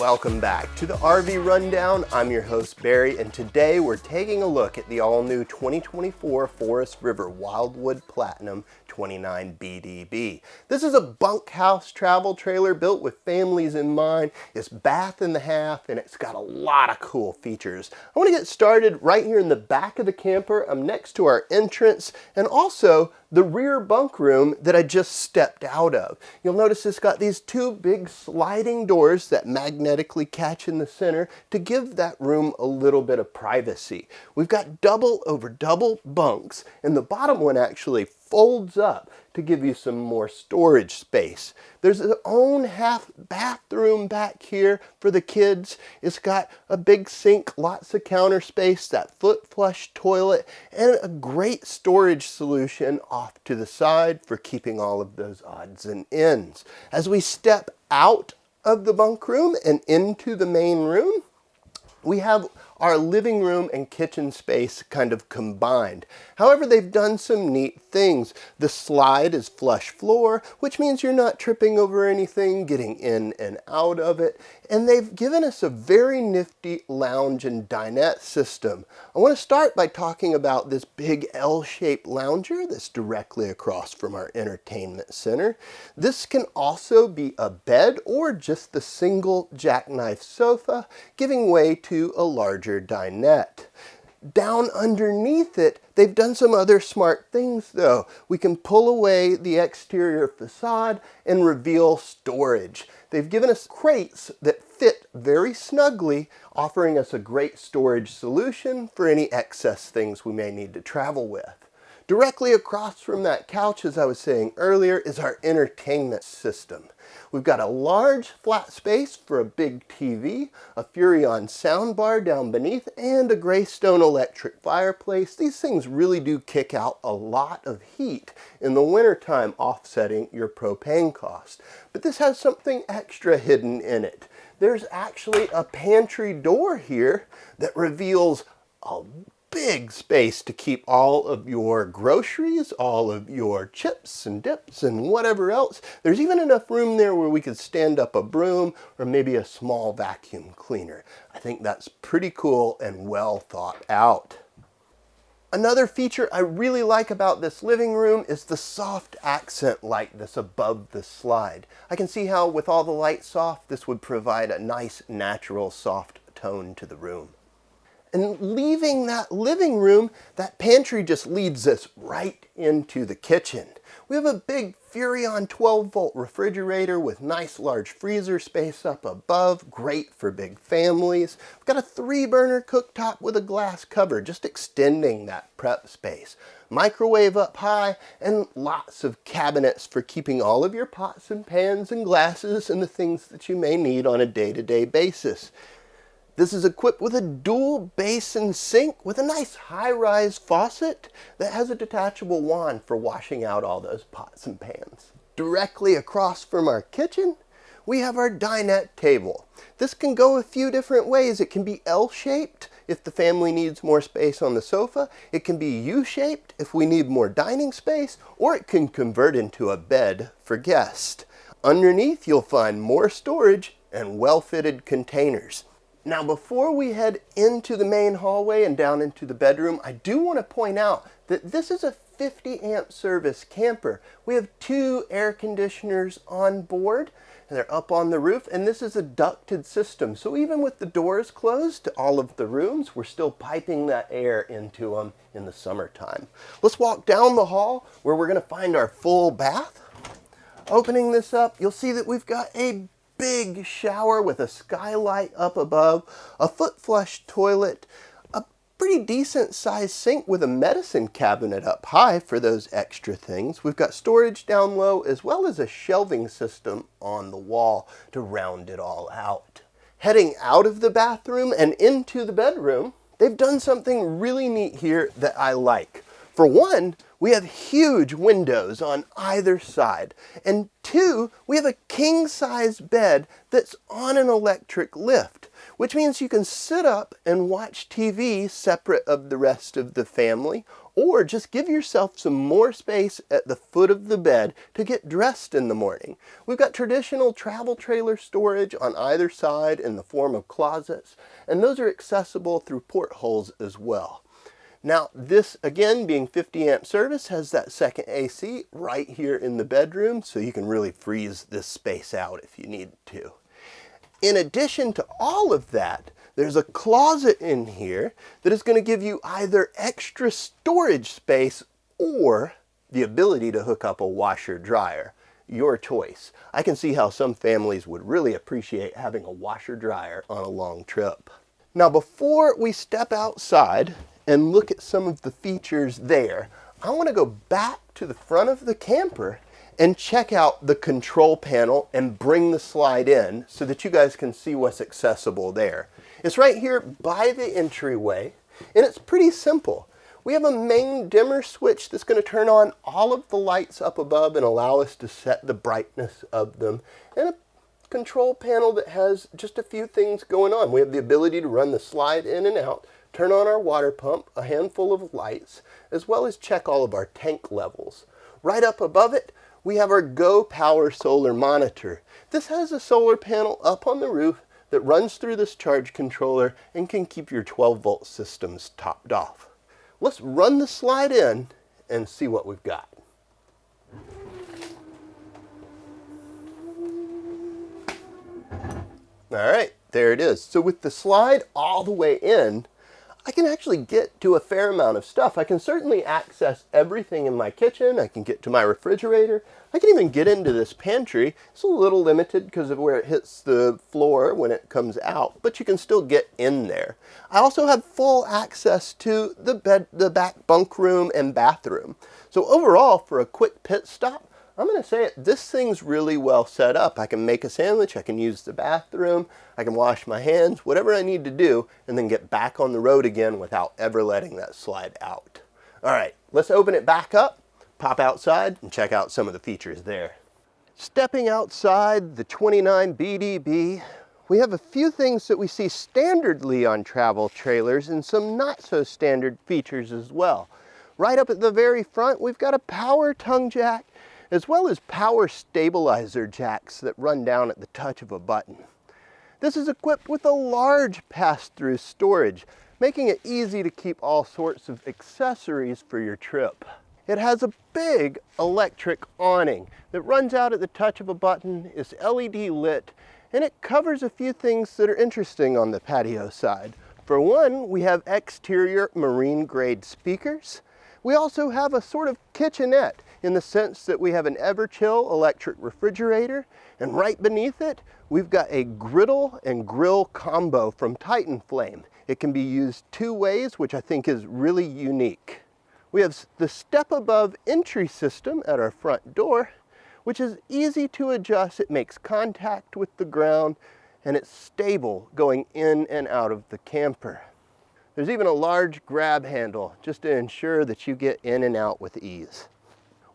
Welcome back to the RV Rundown. I'm your host Barry, and today we're taking a look at the all-new 2024 Forest River Wildwood Platinum 29BDB. This is a bunkhouse travel trailer built with families in mind. It's bath and a half, and it's got a lot of cool features. I want to get started right here in the back of the camper. I'm next to our entrance and also the rear bunk room that I just stepped out of. You'll notice it's got these two big sliding doors that magnetically catch in the center to give that room a little bit of privacy. We've got double over double bunks, and the bottom one actually folds up to give you some more storage space. There's its own half bathroom back here for the kids. It's got a big sink, lots of counter space, that foot flush toilet, and a great storage solution off to the side for keeping all of those odds and ends. As we step out of the bunk room and into the main room, we have our living room and kitchen space kind of combined. However, they've done some neat things. The slide is flush floor, which means you're not tripping over anything, getting in and out of it. And they've given us a very nifty lounge and dinette system. I want to start by talking about this big L-shaped lounger that's directly across from our entertainment center. This can also be a bed or just the single jackknife sofa, giving way to a larger dinette. Down underneath it, they've done some other smart things though. We can pull away the exterior facade and reveal storage. They've given us crates that fit very snugly, offering us a great storage solution for any excess things we may need to travel with. Directly across from that couch, as I was saying earlier, is our entertainment system. We've got a large flat space for a big TV, a Furrion soundbar down beneath, and a Greystone electric fireplace. These things really do kick out a lot of heat in the wintertime, offsetting your propane cost. But this has something extra hidden in it. There's actually a pantry door here that reveals a big space to keep all of your groceries, all of your chips and dips and whatever else. There's even enough room there where we could stand up a broom or maybe a small vacuum cleaner. I think that's pretty cool and well thought out. Another feature I really like about this living room is the soft accent light that's above the slide. I can see how with all the lights off, this would provide a nice natural soft tone to the room. And leaving that living room, that pantry just leads us right into the kitchen. We have a big Furrion 12-volt refrigerator with nice large freezer space up above, great for big families. We've got a 3-burner cooktop with a glass cover, just extending that prep space. Microwave up high, and lots of cabinets for keeping all of your pots and pans and glasses and the things that you may need on a day-to-day basis. This is equipped with a dual basin sink with a nice high-rise faucet that has a detachable wand for washing out all those pots and pans. Directly across from our kitchen, we have our dinette table. This can go a few different ways. It can be L-shaped if the family needs more space on the sofa. It can be U-shaped if we need more dining space, or it can convert into a bed for guests. Underneath, you'll find more storage and well-fitted containers. Now, before we head into the main hallway and down into the bedroom, I do want to point out that this is a 50 amp service camper. We have 2 air conditioners on board, and they're up on the roof, and this is a ducted system. So even with the doors closed to all of the rooms, we're still piping that air into them in the summertime. Let's walk down the hall where we're going to find our full bath. Opening this up, you'll see that we've got a big shower with a skylight up above, a foot flush toilet, a pretty decent sized sink with a medicine cabinet up high for those extra things. We've got storage down low as well as a shelving system on the wall to round it all out. Heading out of the bathroom and into the bedroom, they've done something really neat here that I like. For one, we have huge windows on either side. And two, we have a king-size bed that's on an electric lift, which means you can sit up and watch TV separate of the rest of the family, or just give yourself some more space at the foot of the bed to get dressed in the morning. We've got traditional travel trailer storage on either side in the form of closets, and those are accessible through portholes as well. Now this, again, being 50 amp service, has that second AC right here in the bedroom, so you can really freeze this space out if you need to. In addition to all of that, there's a closet in here that is going to give you either extra storage space or the ability to hook up a washer dryer. Your choice. I can see how some families would really appreciate having a washer dryer on a long trip. Now before we step outside and look at some of the features there, I want to go back to the front of the camper and check out the control panel and bring the slide in so that you guys can see what's accessible there. It's right here by the entryway, and it's pretty simple. We have a main dimmer switch that's going to turn on all of the lights up above and allow us to set the brightness of them, and a control panel that has just a few things going on. We have the ability to run the slide in and out, turn on our water pump, a handful of lights, as well as check all of our tank levels. Right up above it, we have our Go Power solar monitor. This has a solar panel up on the roof that runs through this charge controller and can keep your 12-volt systems topped off. Let's run the slide in and see what we've got. All right, there it is. So with the slide all the way in, I can actually get to a fair amount of stuff. I can certainly access everything in my kitchen. I can get to my refrigerator. I can even get into this pantry. It's a little limited because of where it hits the floor when it comes out, but you can still get in there. I also have full access to the back bunk room and bathroom. So overall, for a quick pit stop, I'm going to say it, this thing's really well set up. I can make a sandwich, I can use the bathroom, I can wash my hands, whatever I need to do, and then get back on the road again without ever letting that slide out. All right, let's open it back up, pop outside, and check out some of the features there. Stepping outside the 29BDB, we have a few things that we see standardly on travel trailers and some not so standard features as well. Right up at the very front, we've got a power tongue jack, as well as power stabilizer jacks that run down at the touch of a button. This is equipped with a large pass-through storage, making it easy to keep all sorts of accessories for your trip. It has a big electric awning that runs out at the touch of a button, is LED lit, and it covers a few things that are interesting on the patio side. For one, we have exterior marine grade speakers. We also have a sort of kitchenette in the sense that we have an Everchill electric refrigerator, and right beneath it, we've got a griddle and grill combo from Titan Flame. It can be used two ways, which I think is really unique. We have the step above entry system at our front door, which is easy to adjust. It makes contact with the ground, and it's stable going in and out of the camper. There's even a large grab handle just to ensure that you get in and out with ease.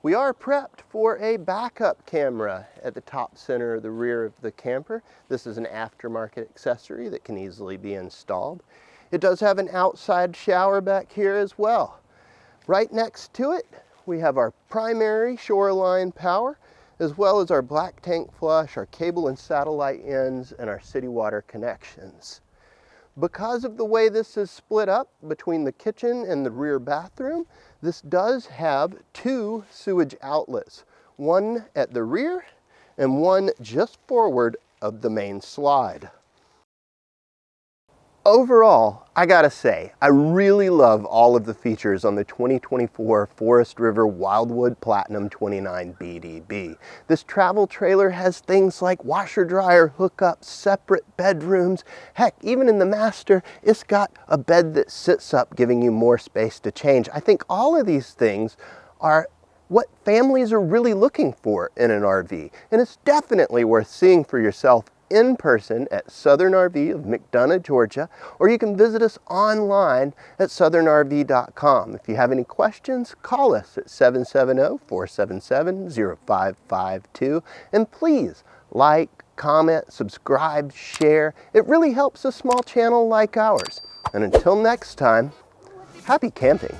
We are prepped for a backup camera at the top center of the rear of the camper. This is an aftermarket accessory that can easily be installed. It does have an outside shower back here as well. Right next to it, we have our primary shoreline power, as well as our black tank flush, our cable and satellite ends, and our city water connections. Because of the way this is split up between the kitchen and the rear bathroom, this does have two sewage outlets, one at the rear and one just forward of the main slide. Overall, I gotta say, I really love all of the features on the 2024 Forest River Wildwood Platinum 29BDB. This travel trailer has things like washer dryer hookups, separate bedrooms. Heck, even in the master, it's got a bed that sits up, giving you more space to change. I think all of these things are what families are really looking for in an RV, and it's definitely worth seeing for yourself in person at Southern RV of McDonough, Georgia, or you can visit us online at southernrv.com. If you have any questions, call us at 770-477-0552. And please like, comment, subscribe, share. It really helps a small channel like ours. And until next time, happy camping.